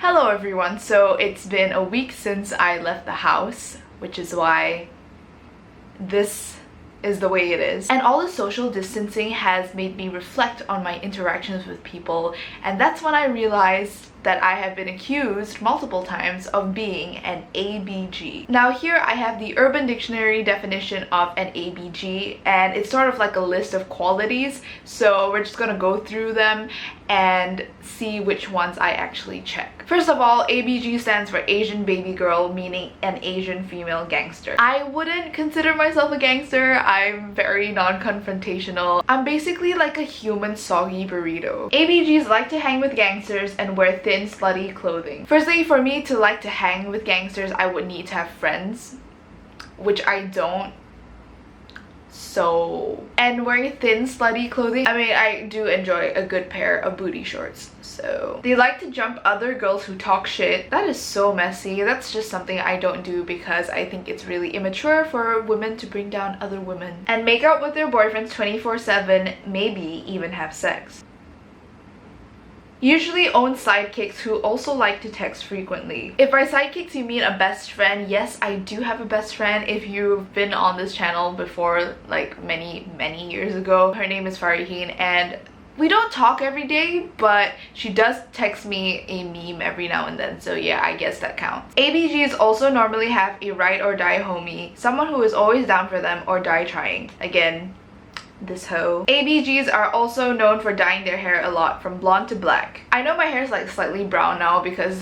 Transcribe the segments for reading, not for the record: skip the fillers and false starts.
Hello everyone, so it's been a week since I left the house, which is why this is the way it is. And all the social distancing has made me reflect on my interactions with people, and that's when I realized that I have been accused multiple times of being an ABG. Now here I have the Urban Dictionary definition of an ABG, and it's sort of like a list of qualities, so we're just gonna go through them and see which ones I actually check. First of all, ABG stands for Asian Baby Girl, meaning an Asian female gangster. I wouldn't consider myself a gangster. I'm very non-confrontational. I'm basically like a human soggy burrito. ABGs like to hang with gangsters and wear thin, slutty clothing. Firstly, for me to like to hang with gangsters, I would need to have friends, which I don't. And wearing thin, slutty clothing, I mean, I do enjoy a good pair of booty shorts. So they like to jump other girls who talk shit. That is so messy. That's just something I don't do because I think it's really immature for women to bring down other women. And make out with their boyfriends 24/7, maybe even have sex. Usually own sidekicks who also like to text frequently. If by sidekicks you mean a best friend, yes, I do have a best friend. If you've been on this channel before, like many years ago, her name is Fariheen, and we don't talk every day, but she does text me a meme every now and then, so yeah, I guess that counts. ABGs also normally have a ride or die homie, someone who is always down for them or die trying. Again, this hoe. ABGs are also known for dyeing their hair a lot, from blonde to black. I know my hair is like slightly brown now because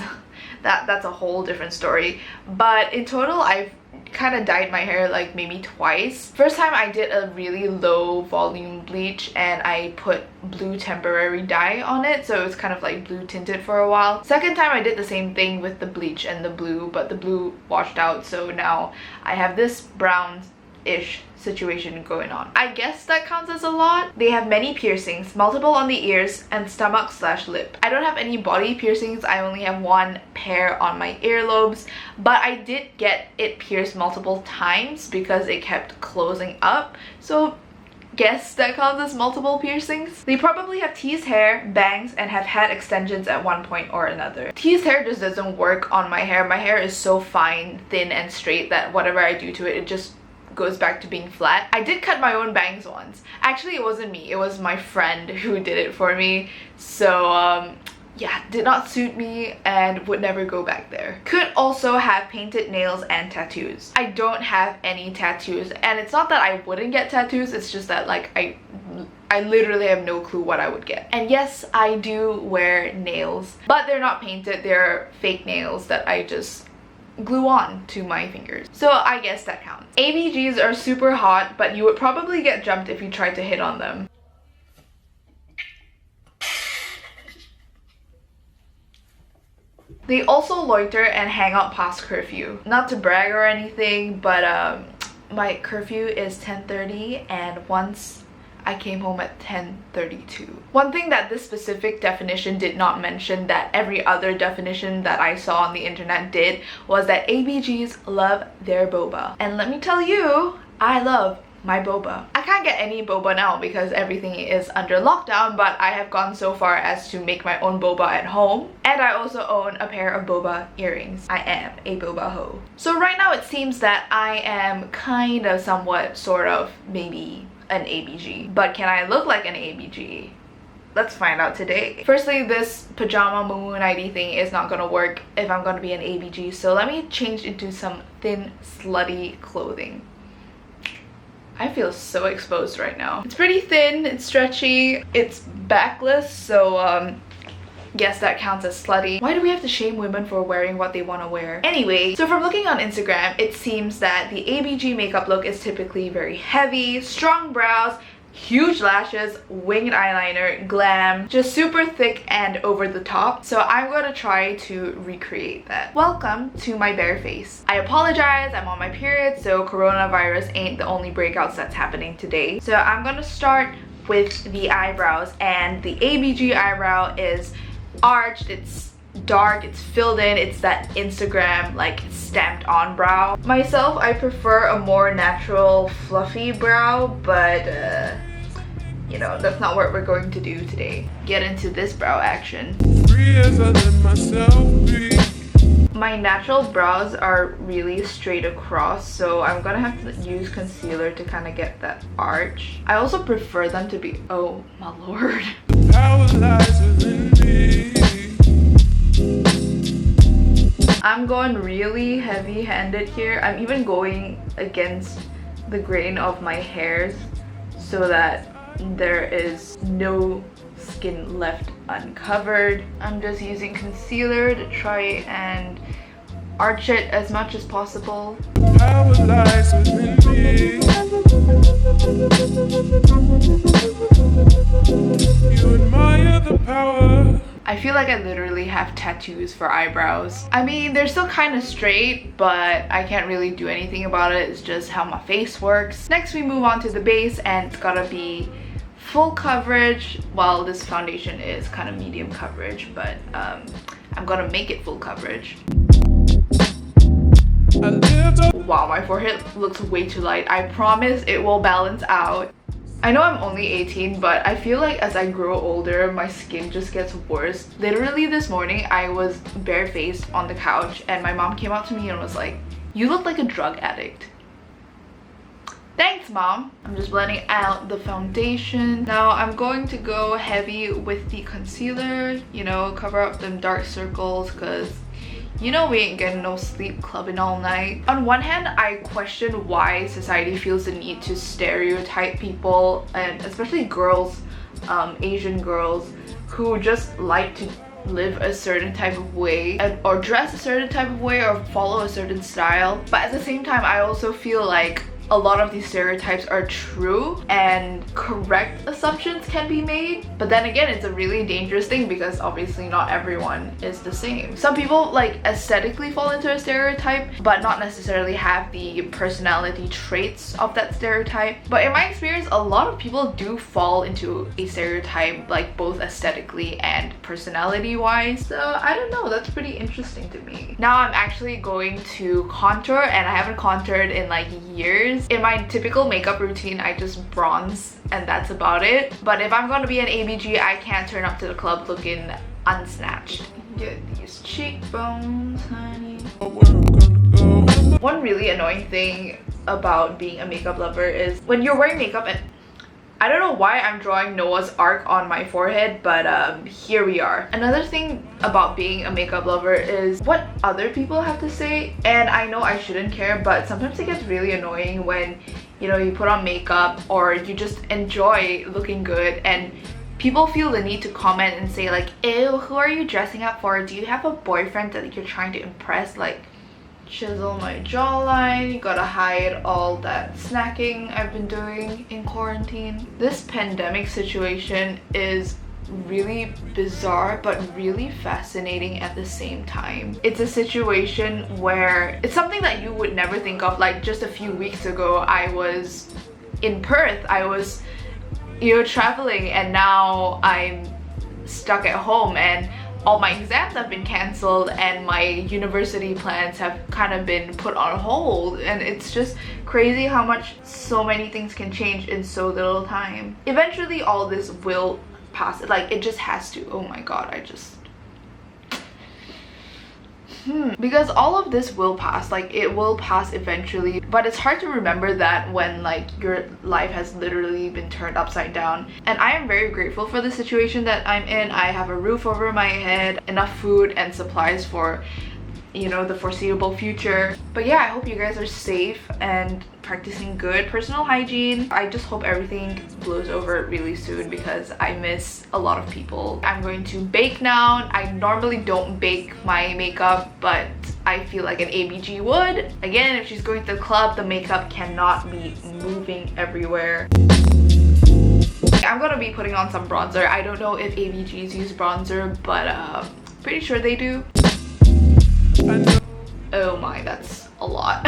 that's a whole different story, but in total I've kind of dyed my hair like maybe twice. First time I did a really low volume bleach and I put blue temporary dye on it, so it's kind of like blue tinted for a while. Second time I did the same thing with the bleach and the blue, but the blue washed out, so now I have this brown-ish situation going on. I guess that counts as a lot. They have many piercings, multiple on the ears and stomach/lip. I don't have any body piercings. I only have one pair on my earlobes, but I did get it pierced multiple times because it kept closing up, so guess that counts as multiple piercings. They probably have teased hair, bangs, and have had extensions at one point or another. Teased hair just doesn't work on my hair. My hair is so fine, thin, and straight that whatever I do to it, it just goes back to being flat. I did cut my own bangs once. Actually, it wasn't me, it was my friend who did it for me, so yeah, did not suit me and would never go back there. Could also have painted nails and tattoos. I don't have any tattoos, and it's not that I wouldn't get tattoos, it's just that like I literally have no clue what I would get. And yes, I do wear nails, but they're not painted, they're fake nails that I just glue on to my fingers, so I guess that counts. ABGs are super hot, but you would probably get jumped if you tried to hit on them. They also loiter and hang out past curfew. Not to brag or anything, but my curfew is 10:30, and once I came home at 10:32. One thing that this specific definition did not mention that every other definition that I saw on the internet did was that ABGs love their boba. And let me tell you, I love my boba. I can't get any boba now because everything is under lockdown, but I have gone so far as to make my own boba at home, and I also own a pair of boba earrings. I am a boba hoe. So right now it seems that I am kind of, somewhat, sort of, maybe an ABG. But can I look like an ABG? Let's find out today. Firstly, this pajama moo nighty thing is not gonna work if I'm gonna be an ABG, so let me change into some thin, slutty clothing. I feel so exposed right now. It's pretty thin, it's stretchy, it's backless, so guess that counts as slutty. Why do we have to shame women for wearing what they want to wear? Anyway, so from looking on Instagram, it seems that the ABG makeup look is typically very heavy, strong brows, huge lashes, winged eyeliner, glam, just super thick and over the top. So I'm gonna try to recreate that. Welcome to my bare face. I apologize, I'm on my period, so coronavirus ain't the only breakouts that's happening today. So I'm gonna start with the eyebrows, and the ABG eyebrow is arched, it's dark, it's filled in, it's that Instagram like stamped on brow. Myself, I prefer a more natural fluffy brow, but you know, that's not what we're going to do today. Get into this brow action. free as I let myself be. My natural brows are really straight across, so I'm gonna have to use concealer to kind of get that arch. I also prefer them to be, oh my lord. The power lies within me. I'm going really heavy-handed here. I'm even going against the grain of my hairs so that there is no skin left uncovered. I'm just using concealer to try and arch it as much as possible. The power lies within me. You admire the power. I feel like I literally have tattoos for eyebrows. I mean, they're still kind of straight, but I can't really do anything about it. It's just how my face works. Next, we move on to the base, and it's gotta be full coverage. Well, this foundation is kind of medium coverage, but I'm gonna make it full coverage. Wow, my forehead looks way too light. I promise it will balance out. I know I'm only 18, but I feel like as I grow older, my skin just gets worse. Literally this morning, I was barefaced on the couch and my mom came up to me and was like, "You look like a drug addict." Thanks, Mom. I'm just blending out the foundation. Now I'm going to go heavy with the concealer, you know, cover up them dark circles because you know we ain't getting no sleep clubbing all night. On one hand, I question why society feels the need to stereotype people, and especially girls, Asian girls, who just like to live a certain type of way or dress a certain type of way or follow a certain style. But at the same time, I also feel like a lot of these stereotypes are true and correct assumptions can be made. But then again, it's a really dangerous thing because obviously not everyone is the same. Some people like aesthetically fall into a stereotype but not necessarily have the personality traits of that stereotype. But in my experience, a lot of people do fall into a stereotype, like both aesthetically and personality wise. So I don't know, that's pretty interesting to me. Now I'm actually going to contour, and I haven't contoured in like years. In my typical makeup routine, I just bronze and that's about it. But if I'm going to be an ABG, I can't turn up to the club looking unsnatched. Get these cheekbones, honey. One really annoying thing about being a makeup lover is when you're wearing makeup, and I don't know why I'm drawing Noah's Ark on my forehead, but here we are. Another thing about being a makeup lover is what other people have to say. And I know I shouldn't care, but sometimes it gets really annoying when, you know, you put on makeup or you just enjoy looking good and people feel the need to comment and say like, "Ew, who are you dressing up for? Do you have a boyfriend that you're trying to impress?" Like, chisel my jawline, you gotta hide all that snacking I've been doing in quarantine. This pandemic situation is really bizarre but really fascinating at the same time. It's a situation where it's something that you would never think of. Like just a few weeks ago, I was in Perth, I was, you know, traveling, and now I'm stuck at home and all my exams have been cancelled and my university plans have kind of been put on hold, and it's just crazy how much so many things can change in so little time. Eventually all this will pass, like it just has to. Oh my god, I just because all of this will pass, like it will pass eventually, but it's hard to remember that when like your life has literally been turned upside down. And I am very grateful for the situation that I'm in. I have a roof over my head, enough food and supplies for, you know, the foreseeable future. But yeah, I hope you guys are safe and practicing good personal hygiene. I just hope everything blows over really soon because I miss a lot of people. I'm going to bake now. I normally don't bake my makeup, but I feel like an ABG would. Again, if she's going to the club, the makeup cannot be moving everywhere. I'm gonna be putting on some bronzer. I don't know if ABGs use bronzer, but pretty sure they do. Oh my, that's a lot.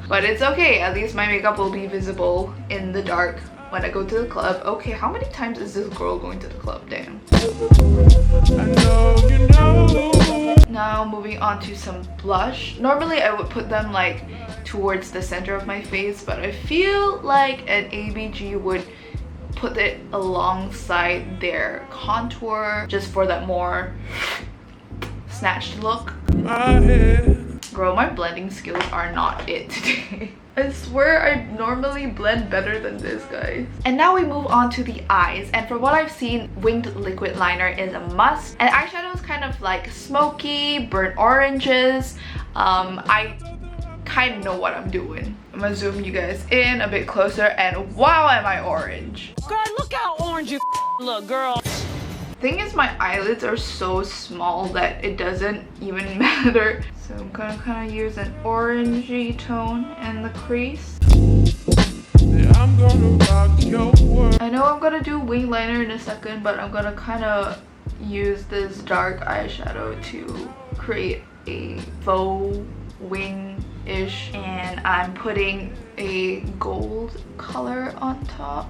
But it's okay, at least my makeup will be visible in the dark when I go to the club. Okay, how many times is this girl going to the club? Damn. I know you know. Now moving on to some blush. Normally I would put them like towards the center of my face, but I feel like an ABG would put it alongside their contour just for that more snatched look. My head. Girl, my blending skills are not it today. I swear I normally blend better than this, guys. And now we move on to the eyes. And from what I've seen, winged liquid liner is a must. And eyeshadow is kind of like smoky, burnt oranges. I kind of know what I'm doing. I'm gonna zoom you guys in a bit closer, and wow, am I orange. Girl, look how orange you look, girl. Thing is, my eyelids are so small that it doesn't even matter. So I'm gonna kind of use an orangey tone in the crease. Yeah, I'm gonna rock your world. I know I'm gonna do wing liner in a second, but I'm gonna kind of use this dark eyeshadow to create a faux wing-ish, and I'm putting a gold color on top.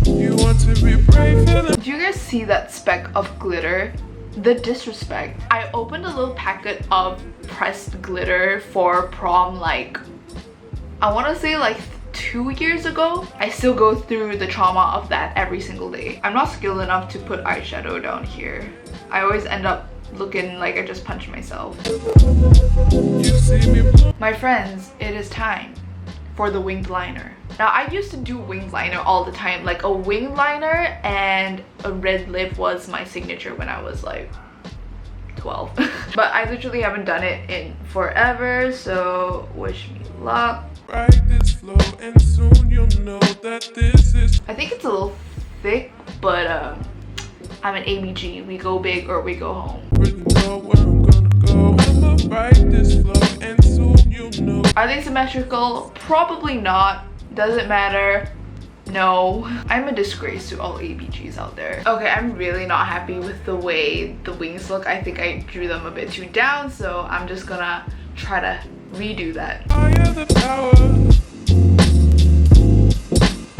You want to be brave, feeling. Do you guys see that speck of glitter? The disrespect. I opened a little packet of pressed glitter for prom, like I want to say like 2 years ago. I still go through the trauma of that every single day. I'm not skilled enough to put eyeshadow down here. I always end up looking like I just punched myself. You see me blow. My friends, it is time for the winged liner. Now, I used to do winged liner all the time. Like a winged liner and a red lip was my signature when I was like 12. But I literally haven't done it in forever, so wish me luck. Write this flow and soon you'll know that this is. I think it's a little thick, but I'm an ABG. We go big or we go home. Really know where I'm gonna go. I'ma write this flow and soon you'll know. Are they symmetrical? Probably not. Doesn't matter. No. I'm a disgrace to all ABGs out there. Okay, I'm really not happy with the way the wings look. I think I drew them a bit too down, so I'm just gonna try to redo that. I have the power.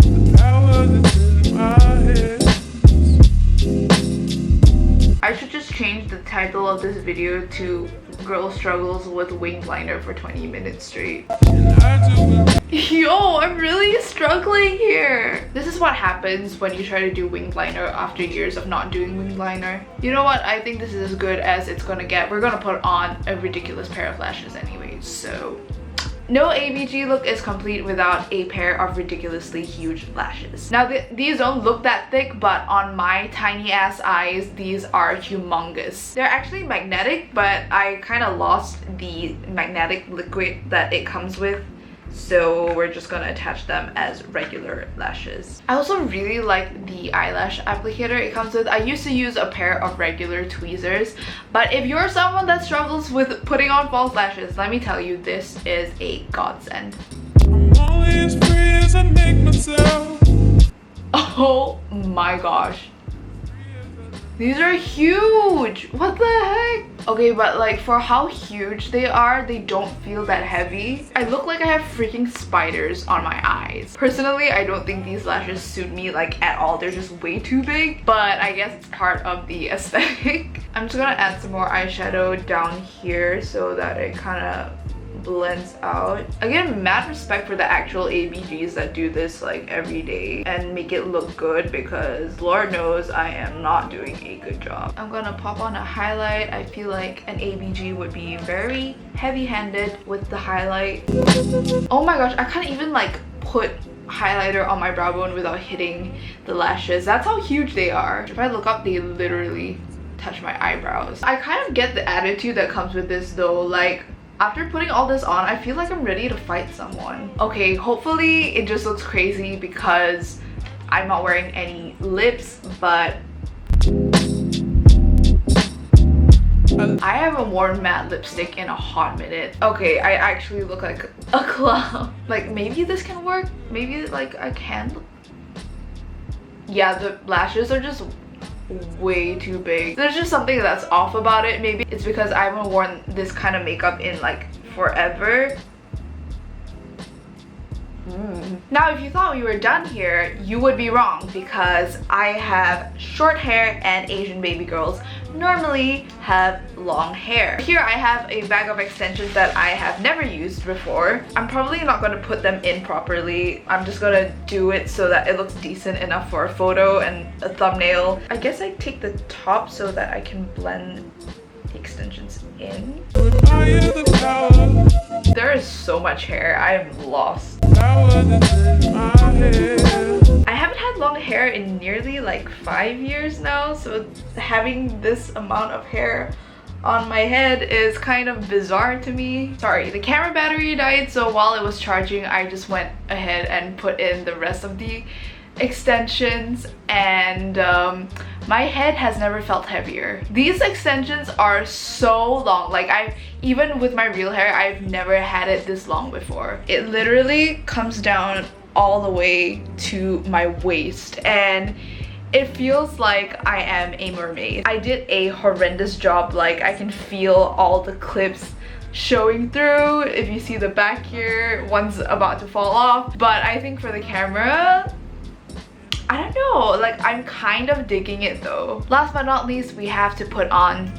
The power that's in my head. I should just change the title of this video to Girl Struggles with Winged Liner for 20 minutes straight. And I do it. Yo, I'm really struggling here. This is what happens when you try to do winged liner after years of not doing winged liner. You know what? I think this is as good as it's gonna get. We're gonna put on a ridiculous pair of lashes anyways, so no ABG look is complete without a pair of ridiculously huge lashes. Now, these don't look that thick, but on my tiny ass eyes, these are humongous. They're actually magnetic, but I kind of lost the magnetic liquid that it comes with. So we're just gonna attach them as regular lashes. I also really like the eyelash applicator it comes with. I used to use a pair of regular tweezers, but if you're someone that struggles with putting on false lashes, let me tell you, this is a godsend. I'm only as free as I make myself. Oh my gosh. These are huge! What the heck? Okay, but like for how huge they are, they don't feel that heavy. I look like I have freaking spiders on my eyes. Personally, I don't think these lashes suit me like at all. They're just way too big, but I guess it's part of the aesthetic. I'm just gonna add some more eyeshadow down here so that it kind of blends out. Again, mad respect for the actual ABGs that do this like every day and make it look good, because Lord knows I am not doing a good job. I'm gonna pop on a highlight. I feel like an ABG would be very heavy-handed with the highlight. Oh my gosh, I can't even like put highlighter on my brow bone without hitting the lashes. That's how huge they are. If I look up, they literally touch my eyebrows. I kind of get the attitude that comes with this though. Like, after putting all this on, I feel like I'm ready to fight someone. Okay, hopefully it just looks crazy because I'm not wearing any lips, but I haven't worn matte lipstick in a hot minute. Okay, I actually look like a clown. Like, maybe this can work. Maybe like I can. Yeah, the lashes are just way too big. There's just something that's off about it. Maybe it's because I haven't worn this kind of makeup in like forever. Now, if you thought we were done here, you would be wrong, because I have short hair and Asian baby girls normally have long hair. Here I have a bag of extensions that I have never used before. I'm probably not going to put them in properly. I'm just going to do it so that it looks decent enough for a photo and a thumbnail. I guess I take the top so that I can blend the extensions in. Admire the power, There is so much hair, I'm lost. power that's in my head. I haven't had long hair in nearly like 5 years now, so having this amount of hair on my head is kind of bizarre to me. Sorry, the camera battery died, so while it was charging, I just went ahead and put in the rest of the extensions, and my head has never felt heavier. These extensions are so long. Like, even with my real hair, I've never had it this long before. It literally comes down all the way to my waist, and it feels like I am a mermaid. I did a horrendous job. Like, I can feel all the clips showing through. If you see the back here, one's about to fall off. But I think for the camera, I don't know, like, I'm kind of digging it though. Last but not least, we have to put on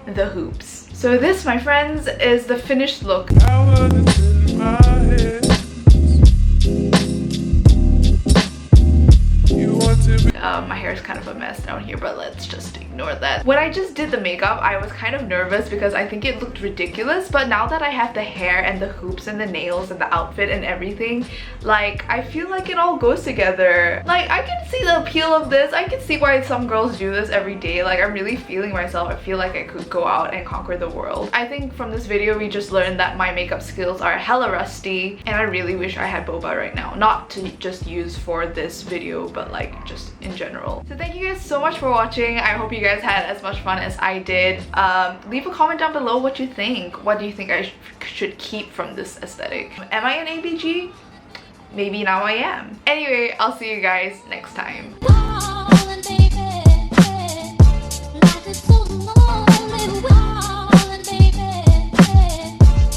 the hoops. So this, my friends, is the finished look. Power that's in my head. You want to be My hair is kind of a mess down here, but let's just ignore that. When I just did the makeup, I was kind of nervous because I think it looked ridiculous, but now that I have the hair and the hoops and the nails and the outfit and everything, like, I feel like it all goes together. Like, I can see the appeal of this. I can see why some girls do this every day. Like, I'm really feeling myself. I feel like I could go out and conquer the world. I think from this video, we just learned that my makeup skills are hella rusty, and I really wish I had boba right now. Not to just use for this video, but like just in general. So thank you guys so much for watching. I hope you guys had as much fun as I did. Leave a comment down below what you think. What do you think I should keep from this aesthetic? Am I an ABG? Maybe now I am. Anyway, I'll see you guys next time.